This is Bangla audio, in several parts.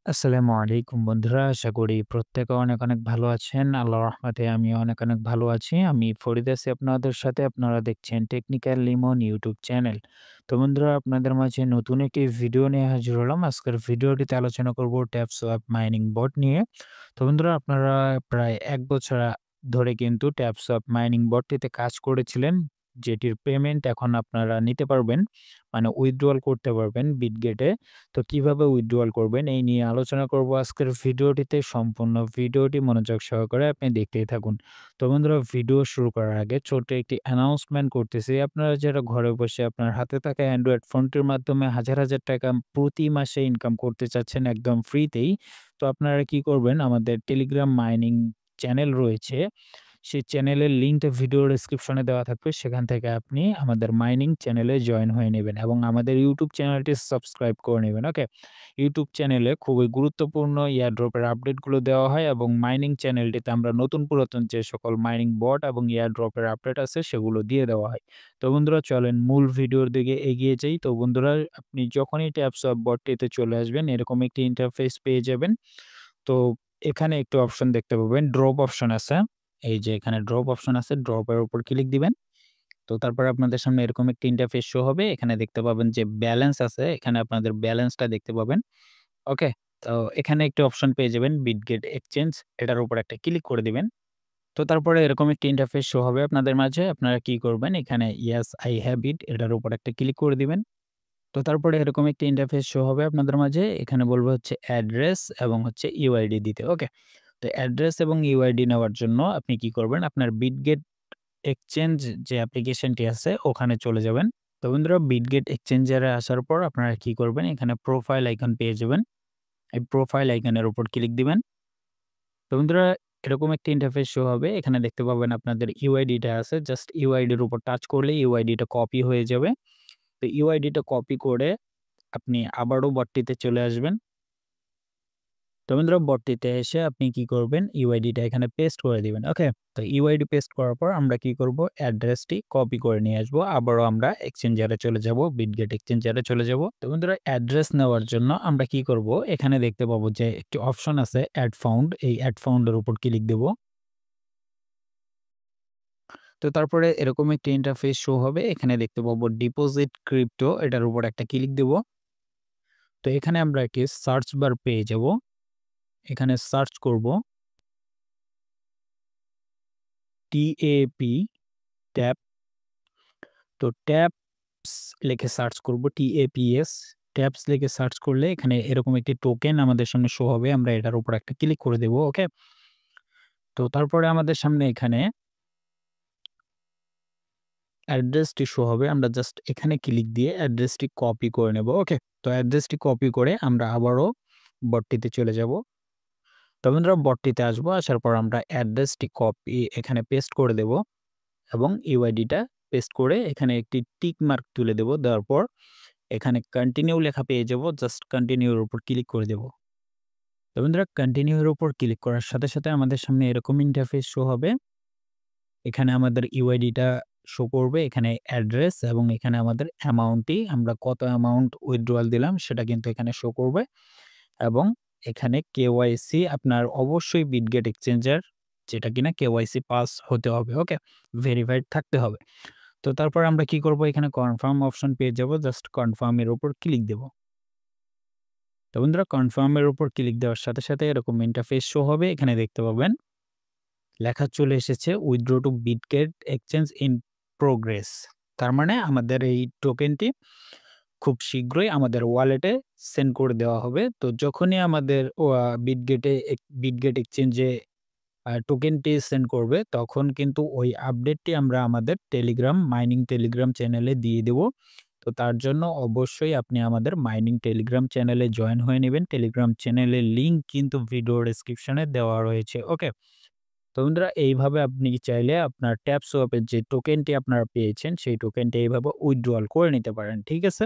আসসালামু আলাইকুম বন্ধুরা। আশা করি প্রত্যেকে অনেক ভালো আছেন। আল্লাহর রহমতে আমিও অনেক ভালো আছি। আমি ফরিদ আছি আপনাদের সাথে। আপনারা দেখছেন টেকনিক্যাল লিমন ইউটিউব চ্যানেল। তো বন্ধুরা আপনাদের মাঝে নতুন একটি ভিডিও নিয়ে হাজির হলাম। আজকের ভিডিওটিতে আলোচনা করব ট্যাপসোয়াপ মাইনিং বট নিয়ে। তো বন্ধুরা আপনারা প্রায় ১ বছর ধরে কিন্তু ট্যাপসোয়াপ মাইনিং বটটিতে কাজ করেছিলেন, যেটির পেমেন্ট এখন আপনারা নিতে পারবেন। মানে উইথড্রয়াল করতে পারবেন বিটগেটে। তো কিভাবে উইথড্রয়াল করবেন এই নিয়ে আলোচনা করব আজকের ভিডিওটিতে। সম্পূর্ণ ভিডিওটি মনোযোগ সহকারে আপনি দেখতেই থাকুন। তো বন্ধুরা ভিডিও শুরু করার আগে ছোট্ট একটি অ্যানাউন্সমেন্ট করতেছি। আপনারা যারা ঘরে বসে আপনার হাতে থাকা অ্যান্ড্রয়েড ফোনটির মাধ্যমে হাজার টাকা প্রতি মাসে ইনকাম করতে চাচ্ছেন একদম ফ্রিতেই। তো আপনারা কি করবেন, আমাদের টেলিগ্রাম মাইনিং চ্যানেল রয়েছে। সেই চ্যানেলের লিঙ্কটা ভিডিও ডেসক্রিপশনে দেওয়া থাকবে। সেখান থেকে আপনি আমাদের মাইনিং চ্যানেলে জয়েন হয়ে নেবেন এবং আমাদের ইউটিউব চ্যানেলটি সাবস্ক্রাইব করে নেবেন। ওকে? ইউটিউব চ্যানেলে খুবই গুরুত্বপূর্ণ এয়ারড্রপের আপডেটগুলো দেওয়া হয় এবং মাইনিং চ্যানেলটিতে আমরা নতুন পুরাতন যে সকল মাইনিং বট এবং এয়ারড্রপের আপডেট আছে সেগুলো দিয়ে দেওয়া হয়। তো বন্ধুরা চলেন মূল ভিডিওর দিকে এগিয়ে যাই। তো বন্ধুরা আপনি যখনই ট্যাপসপ বটটিতে চলে আসবেন এরকম একটি ইন্টারফেস পেয়ে যাবেন। তো এখানে একটু অপশন দেখতে পাবেন, ড্রপ অপশন আছে। এই যে এখানে ড্রপ অপশন আছে, ড্রপ এর উপর ক্লিক দিবেন। তো তারপর আপনাদের সামনে এরকম একটা ইন্টারফেস শো হবে। এখানে দেখতে পাবেন যে ব্যালেন্স আছে, এখানে আপনাদের ব্যালেন্সটা দেখতে পাবেন। ওকে? তো এখানে একটি অপশন পেয়ে যাবেন বিটগেট এক্সচেঞ্জ, এটার উপর একটা ক্লিক করে দিবেন। তো তারপরে এরকম একটি ইন্টারফেস শো হবে আপনাদের মাঝে। আপনারা কি করবেন, এখানে ইয়েস আই হ্যাভ ইট এটার উপর একটা ক্লিক করে দিবেন। তো তারপরে এরকম একটি ইন্টারফেস শো হবে আপনাদের মাঝে। এখানে বলবে হচ্ছে অ্যাড্রেস এবং হচ্ছে ইউআইডি দিতে। ওকে? তো অ্যাড্রেস এবং ইউআইডি নেওয়ার জন্য আপনি কি করবেন, আপনার বিটগেট এক্সচেঞ্জ যে অ্যাপ্লিকেশনটি আছে ওখানে চলে যাবেন। তো বন্ধুরা বিটগেট এক্সচেঞ্জারে আসার পর আপনারা কি করবেন, এখানে প্রোফাইল আইকন পেয়ে যাবেন। এই প্রোফাইল আইকনের উপর ক্লিক দিবেন। তো বন্ধুরা এরকম একটা ইন্টারফেস শো হবে। এখানে দেখতে পাবেন আপনাদের ইউআইডিটা আছে। জাস্ট ইউআইডির উপর টাচ করলে ইউআইডিটা কপি হয়ে যাবে। তো ইউআইডিটা কপি করে আপনি আবারও বটটিতে চলে আসবেন। তো বন্ধুরা বটটিতে এসে আপনি কি করবেন, ইউআইডিটা এখানে পেস্ট করে দিবেন। ওকে? তো ইউআইডি পেস্ট করার পর আমরা কি করব, অ্যাড্রেসটি কপি করে নিয়ে আসবো। আবারও আমরা এক্সচেঞ্জারে চলে যাব, বিটগেট এক্সচেঞ্জারে চলে যাব। তো বন্ধুরা অ্যাড্রেস নেওয়ার জন্য আমরা কি করব, এখানে দেখতে পাবো যে একটি অপশন আছে অ্যাড ফাউন্ড, এই অ্যাড ফাউন্ড এর উপর ক্লিক দেব। তো তারপরে এরকম একটি ইন্টারফেস শো হবে। এখানে দেখতে পাবো ডিপোজিট ক্রিপ্টো, এটার উপর একটা ক্লিক দেব। তো এখানে আমরা একটি সার্চ বার পেয়ে যাব। এখানে সার্চ করব টিএপি ট্যাপ। তো ট্যাপস লিখে সার্চ করব, TAPS ট্যাপস লিখে সার্চ করলে এখানে এরকম একটি টোকেন আমাদের সামনে শো হবে। আমরা এটার উপর একটা ক্লিক করে দেব। ওকে? তো তারপরে আমাদের সামনে এখানে অ্যাড্রেসটি শো হবে। আমরা জাস্ট এখানে ক্লিক দিয়ে অ্যাড্রেসটি কপি করে নেব। ওকে? তো অ্যাড্রেসটি কপি করে আমরা আবারও বটটিতে চলে যাব। তো বন্ধুরা বটটিতে আসবো। আসার পর আমরা অ্যাড্রেসটি কপি এখানে পেস্ট করে দেব এবং ইউআইডিটা পেস্ট করে এখানে একটি টিক মার্ক তুলে দেব। দেওয়ার পর এখানে কন্টিনিউ লেখা পেয়ে যাব। জাস্ট কন্টিনিউ এর উপর ক্লিক করে দেব। তো বন্ধুরা কন্টিনিউ এর উপর ক্লিক করার সাথে আমাদের সামনে এরকম ইন্টারফেস শো হবে। এখানে আমাদের ইউআইডিটা শো করবে, এখানে অ্যাড্রেস এবং এখানে আমাদের অ্যামাউন্টটি, আমরা কত অ্যামাউন্ট উইথড্রয়াল দিলাম সেটা কিন্তু এখানে শো করবে এবং এখানে কেওয়াইসি আপনার অবশ্যই বিটগেট এক্সচেঞ্জার যেটা কিনা কেওয়াইসি পাস হতে হবে। ওকে? ভেরিফাইড থাকতে হবে। তো তারপর আমরা কি করব, এখানে কনফার্ম অপশন পেয়ে যাব। জাস্ট কনফার্ম এর উপর ক্লিক দেব। তো বন্ধুরা কনফার্ম এর উপর ক্লিক দেওয়ার সাথে এরকম ইন্টারফেস শো হবে। এখানে দেখতে পাবেন লেখা চলে এসেছে withdraw to Bitget exchange in progress. তার মানে আমাদের এই টোকেনটি খুব শীঘ্রই আমাদের ওয়ালেটে সেন্ড করে দেওয়া হবে। তো যখনই আমাদের বিটগেট এক্সচেঞ্জে টোকেনটি সেন্ড করবে তখন কিন্তু ওই আপডেটটি আমরা আমাদের মাইনিং টেলিগ্রাম চ্যানেলে দিয়ে দেব। তো তার জন্য অবশ্যই আপনি আমাদের মাইনিং টেলিগ্রাম চ্যানেলে জয়েন হয়ে নেবেন। টেলিগ্রাম চ্যানেলের লিঙ্ক কিন্তু ভিডিও ডেসক্রিপশনে দেওয়া রয়েছে। ওকে? তো বন্ধুরা এইভাবে আপনি চাইলে আপনার ট্যাপসোয়াপের যে টোকেনটি আপনারা পেয়েছেন সেই টোকেনটি এইভাবে উইথড্রয়াল করে নিতে পারেন। ঠিক আছে?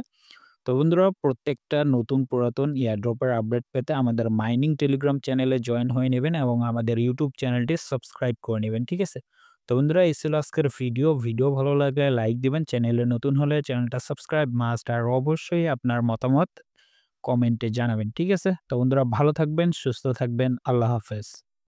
তো বন্ধুরা প্রত্যেকটা নতুন পুরাতন এয়ারড্রপের আপডেট পেতে আমাদের মাইনিং টেলিগ্রাম চ্যানেলে জয়েন হয়ে নেবেন এবং আমাদের ইউটিউব চ্যানেলটি সাবস্ক্রাইব করে নেবেন। ঠিক আছে? তো বন্ধুরা এই ছিল আজকের ভিডিও ভালো লাগলে লাইক দিবেন, চ্যানেলে নতুন হলে চ্যানেলটা সাবস্ক্রাইব মাস্ট, আর অবশ্যই আপনার মতামত কমেন্টে জানাবেন। ঠিক আছে? তো বন্ধুরা ভালো থাকবেন, সুস্থ থাকবেন। আল্লাহ হাফেজ।